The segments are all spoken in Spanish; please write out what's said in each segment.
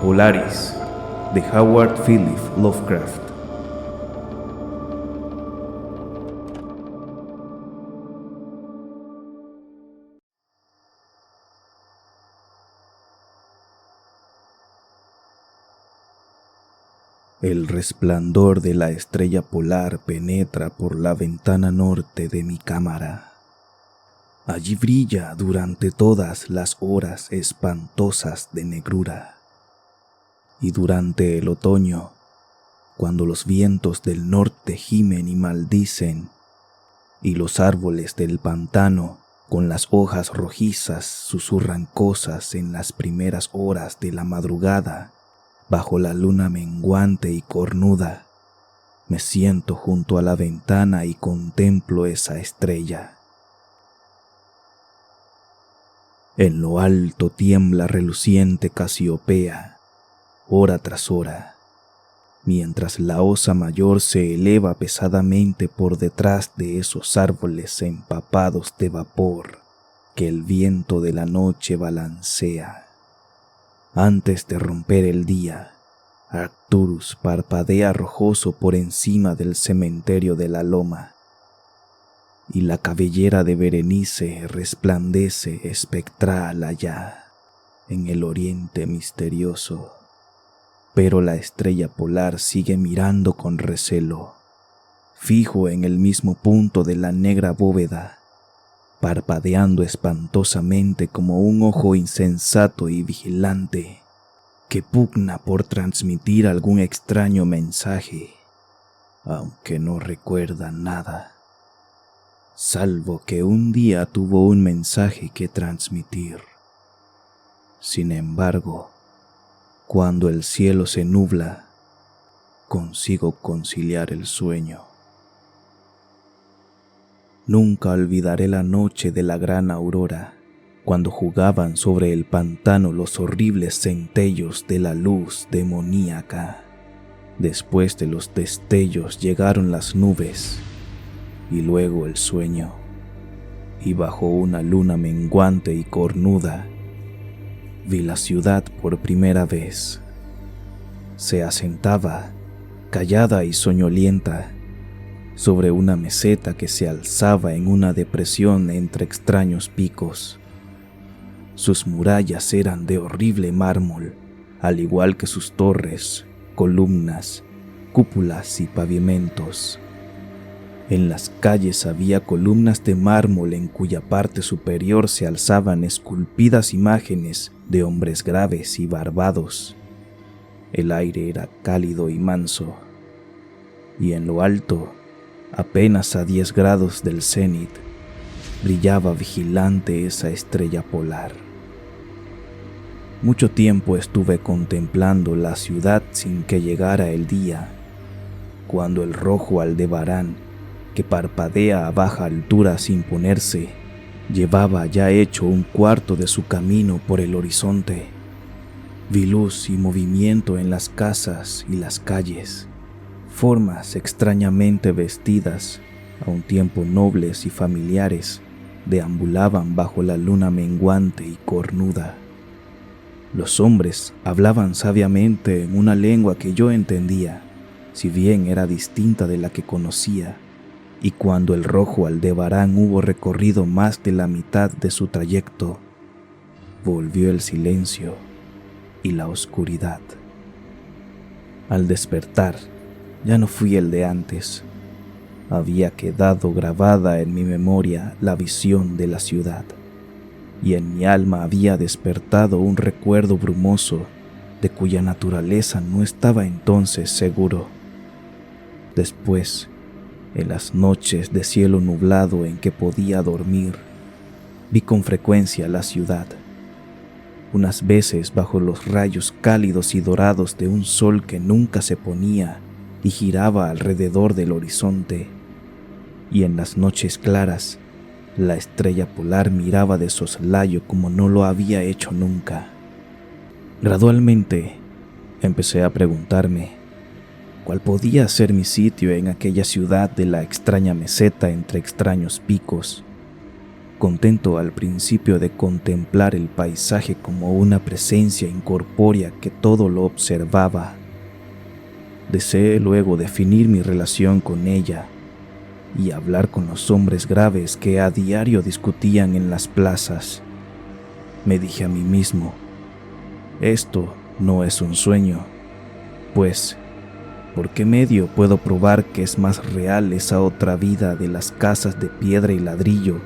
Polaris, de Howard Philip Lovecraft. El resplandor de la estrella polar penetra por la ventana norte de mi cámara. Allí brilla durante todas las horas espantosas de negrura. Y durante el otoño, cuando los vientos del norte gimen y maldicen, y los árboles del pantano, con las hojas rojizas, susurran cosas en las primeras horas de la madrugada, bajo la luna menguante y cornuda, me siento junto a la ventana y contemplo esa estrella. En lo alto tiembla reluciente Casiopea, hora tras hora, mientras la osa mayor se eleva pesadamente por detrás de esos árboles empapados de vapor que el viento de la noche balancea. Antes de romper el día, Arcturus parpadea rojoso por encima del cementerio de la loma, y la cabellera de Berenice resplandece espectral allá, en el oriente misterioso. Pero la estrella polar sigue mirando con recelo, fijo en el mismo punto de la negra bóveda, parpadeando espantosamente como un ojo insensato y vigilante que pugna por transmitir algún extraño mensaje, aunque no recuerda nada, salvo que un día tuvo un mensaje que transmitir. Sin embargo, cuando el cielo se nubla, consigo conciliar el sueño. Nunca olvidaré la noche de la gran aurora, cuando jugaban sobre el pantano los horribles centellos de la luz demoníaca. Después de los destellos llegaron las nubes, y luego el sueño, y bajo una luna menguante y cornuda, vi la ciudad por primera vez. Se asentaba, callada y soñolienta, sobre una meseta que se alzaba en una depresión entre extraños picos. Sus murallas eran de horrible mármol, al igual que sus torres, columnas, cúpulas y pavimentos. En las calles había columnas de mármol en cuya parte superior se alzaban esculpidas imágenes de hombres graves y barbados. El aire era cálido y manso, y en lo alto, apenas a 10 grados del cenit, brillaba vigilante esa estrella polar. Mucho tiempo estuve contemplando la ciudad sin que llegara el día, cuando el rojo Aldebarán, que parpadea a baja altura sin ponerse, llevaba ya hecho un cuarto de su camino por el horizonte. Vi luz y movimiento en las casas y las calles, formas extrañamente vestidas, a un tiempo nobles y familiares, deambulaban bajo la luna menguante y cornuda. Los hombres hablaban sabiamente en una lengua que yo entendía, si bien era distinta de la que conocía, y cuando el rojo Aldebarán hubo recorrido más de la mitad de su trayecto, volvió el silencio y la oscuridad. Al despertar, ya no fui el de antes. Había quedado grabada en mi memoria la visión de la ciudad, y en mi alma había despertado un recuerdo brumoso de cuya naturaleza no estaba entonces seguro. Después, en las noches de cielo nublado en que podía dormir, vi con frecuencia la ciudad, unas veces bajo los rayos cálidos y dorados de un sol que nunca se ponía y giraba alrededor del horizonte, y en las noches claras, la estrella polar miraba de soslayo como no lo había hecho nunca. Gradualmente, empecé a preguntarme cuál podía ser mi sitio en aquella ciudad de la extraña meseta entre extraños picos. contento al principio de contemplar el paisaje como una presencia incorpórea que todo lo observaba. Deseé luego definir mi relación con ella y hablar con los hombres graves que a diario discutían en las plazas. Me dije a mí mismo, esto no es un sueño, pues, ¿por qué medio puedo probar que es más real esa otra vida de las casas de piedra y ladrillo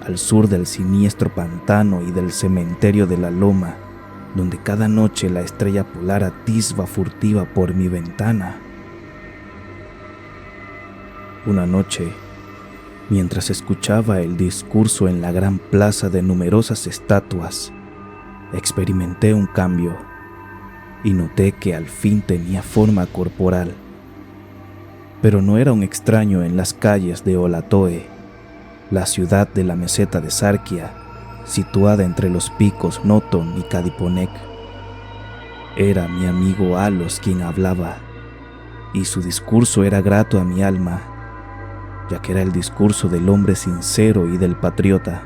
al sur del siniestro pantano y del cementerio de la loma, donde cada noche la estrella polar atisba furtiva por mi ventana? Una noche, mientras escuchaba el discurso en la gran plaza de numerosas estatuas, experimenté un cambio y noté que al fin tenía forma corporal. Pero no era un extraño en las calles de Olatoe, la ciudad de la meseta de Sarkia, situada entre los picos Noton y Kadiponek. Era mi amigo Alos quien hablaba, y su discurso era grato a mi alma, ya que era el discurso del hombre sincero y del patriota.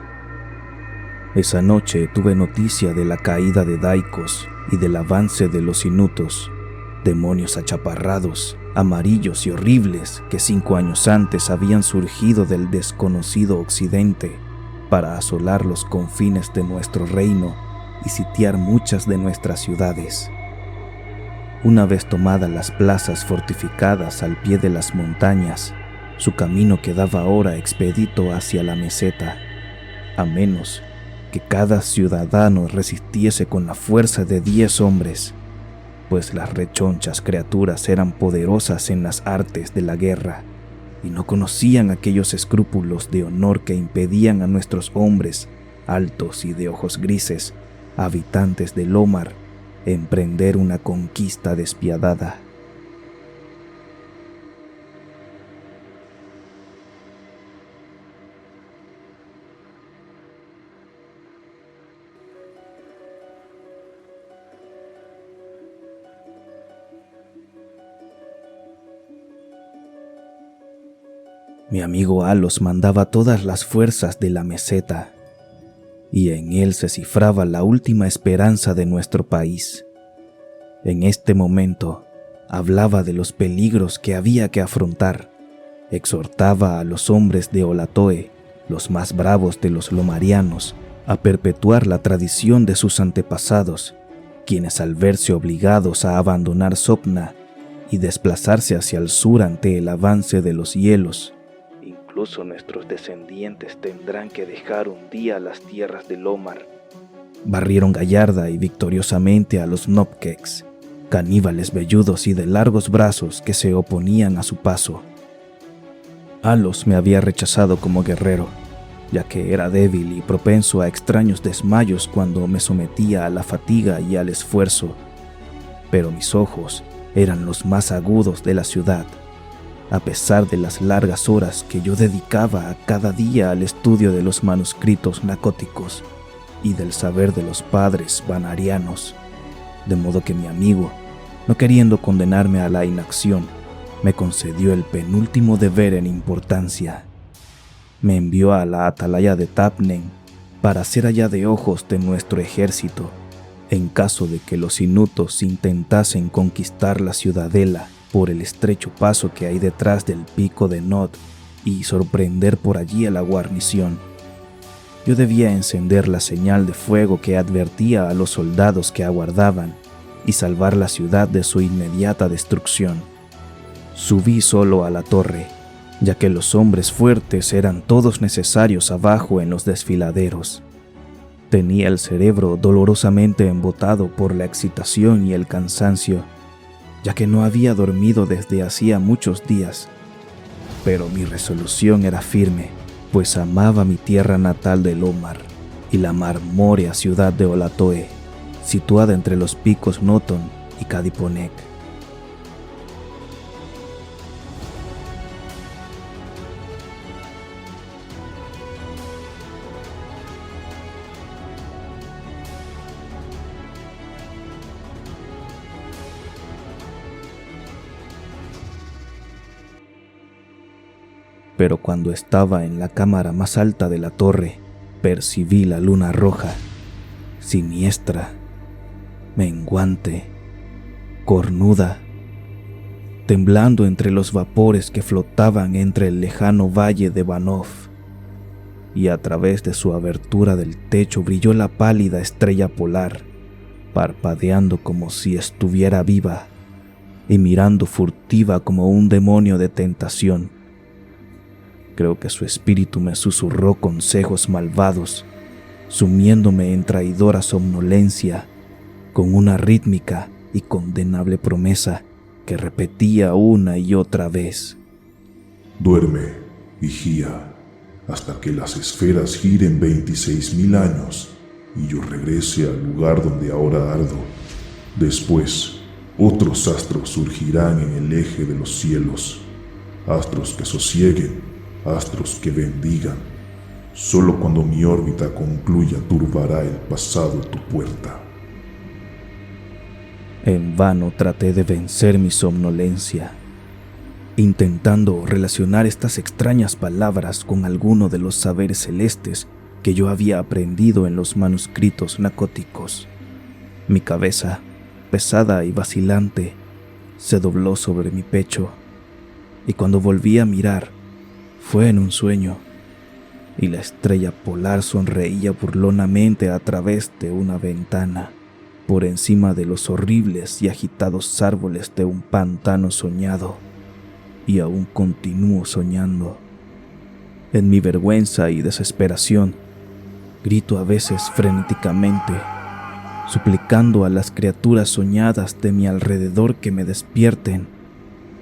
Esa noche tuve noticia de la caída de Daikos y del avance de los Inutos, demonios achaparrados, amarillos y horribles que 5 años antes habían surgido del desconocido occidente para asolar los confines de nuestro reino y sitiar muchas de nuestras ciudades. Una vez tomadas las plazas fortificadas al pie de las montañas, su camino quedaba ahora expedito hacia la meseta, a menos que cada ciudadano resistiese con la fuerza de 10 hombres, pues las rechonchas criaturas eran poderosas en las artes de la guerra y no conocían aquellos escrúpulos de honor que impedían a nuestros hombres altos y de ojos grises, habitantes de Lomar, emprender una conquista despiadada. Mi amigo Alos mandaba todas las fuerzas de la meseta, y en él se cifraba la última esperanza de nuestro país. En este momento, hablaba de los peligros que había que afrontar, exhortaba a los hombres de Olatoe, los más bravos de los lomarianos, a perpetuar la tradición de sus antepasados, quienes al verse obligados a abandonar Sopna y desplazarse hacia el sur ante el avance de los hielos, incluso nuestros descendientes tendrán que dejar un día las tierras de Lomar. Barrieron gallarda y victoriosamente a los Nopkeks, caníbales velludos y de largos brazos que se oponían a su paso. Alos me había rechazado como guerrero, ya que era débil y propenso a extraños desmayos cuando me sometía a la fatiga y al esfuerzo, pero mis ojos eran los más agudos de la ciudad, a pesar de las largas horas que yo dedicaba a cada día al estudio de los manuscritos nacóticos y del saber de los padres vanarianos, de modo que mi amigo, no queriendo condenarme a la inacción, me concedió el penúltimo deber en importancia. Me envió a la atalaya de Tapnen para ser allá de ojos de nuestro ejército, en caso de que los inutos intentasen conquistar la ciudadela por el estrecho paso que hay detrás del pico de Nod y sorprender por allí a la guarnición. Yo debía encender la señal de fuego que advertía a los soldados que aguardaban y salvar la ciudad de su inmediata destrucción. Subí solo a la torre, ya que los hombres fuertes eran todos necesarios abajo en los desfiladeros. Tenía el cerebro dolorosamente embotado por la excitación y el cansancio, ya que no había dormido desde hacía muchos días, pero mi resolución era firme, pues amaba mi tierra natal de Lomar y la marmórea ciudad de Olatoe, situada entre los picos Noton y Kadiponek. Pero cuando estaba en la cámara más alta de la torre, percibí la luna roja, siniestra, menguante, cornuda, temblando entre los vapores que flotaban entre el lejano valle de Vanov, y a través de su abertura del techo brilló la pálida estrella polar, parpadeando como si estuviera viva y mirando furtiva como un demonio de tentación. Creo que su espíritu me susurró consejos malvados, sumiéndome en traidora somnolencia, con una rítmica y condenable promesa que repetía una y otra vez. Duerme, vigía, hasta que las esferas giren 26.000 años y yo regrese al lugar donde ahora ardo. Después, otros astros surgirán en el eje de los cielos, astros que sosieguen, astros que bendigan. Solo cuando mi órbita concluya turbará el pasado tu puerta. En vano traté de vencer mi somnolencia, intentando relacionar estas extrañas palabras con alguno de los saberes celestes que yo había aprendido en los manuscritos nacóticos. Mi cabeza, pesada y vacilante, se dobló sobre mi pecho, y cuando volví a mirar, fue en un sueño, y la estrella polar sonreía burlonamente a través de una ventana, por encima de los horribles y agitados árboles de un pantano soñado, y aún continúo soñando. En mi vergüenza y desesperación, grito a veces frenéticamente, suplicando a las criaturas soñadas de mi alrededor que me despierten.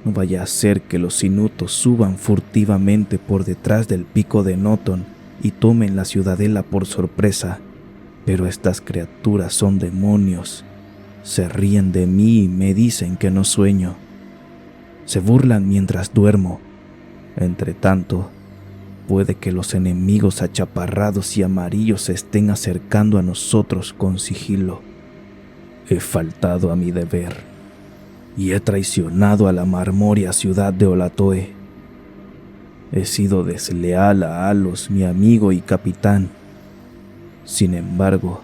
No vaya a ser que los inutos suban furtivamente por detrás del pico de Noton y tomen la ciudadela por sorpresa. Pero estas criaturas son demonios. Se ríen de mí y me dicen que no sueño. Se burlan mientras duermo. Entre tanto, puede que los enemigos achaparrados y amarillos se estén acercando a nosotros con sigilo. He faltado a mi deber y he traicionado a la marmórea ciudad de Olatoe. He sido desleal a Alos, mi amigo y capitán. Sin embargo,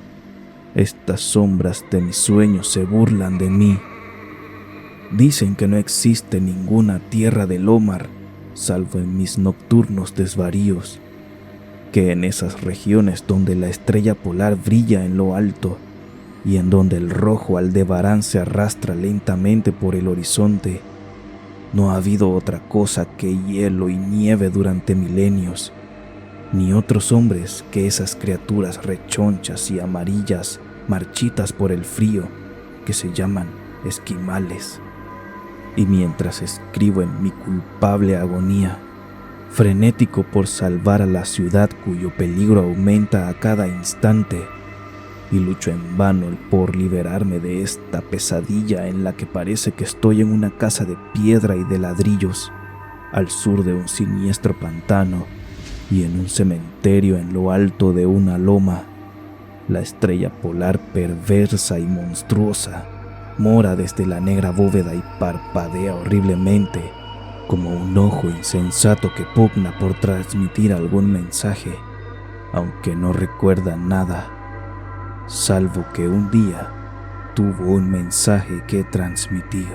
estas sombras de mis sueños se burlan de mí. Dicen que no existe ninguna tierra del Omar, salvo en mis nocturnos desvaríos, que en esas regiones donde la estrella polar brilla en lo alto y en donde el rojo Aldebarán se arrastra lentamente por el horizonte, no ha habido otra cosa que hielo y nieve durante milenios, ni otros hombres que esas criaturas rechonchas y amarillas, marchitas por el frío, que se llaman esquimales. Y mientras escribo en mi culpable agonía, frenético por salvar a la ciudad cuyo peligro aumenta a cada instante, y lucho en vano por liberarme de esta pesadilla en la que parece que estoy en una casa de piedra y de ladrillos, al sur de un siniestro pantano y en un cementerio en lo alto de una loma, la estrella polar perversa y monstruosa mora desde la negra bóveda y parpadea horriblemente, como un ojo insensato que pugna por transmitir algún mensaje, aunque no recuerda nada, salvo que un día tuvo un mensaje que transmitir.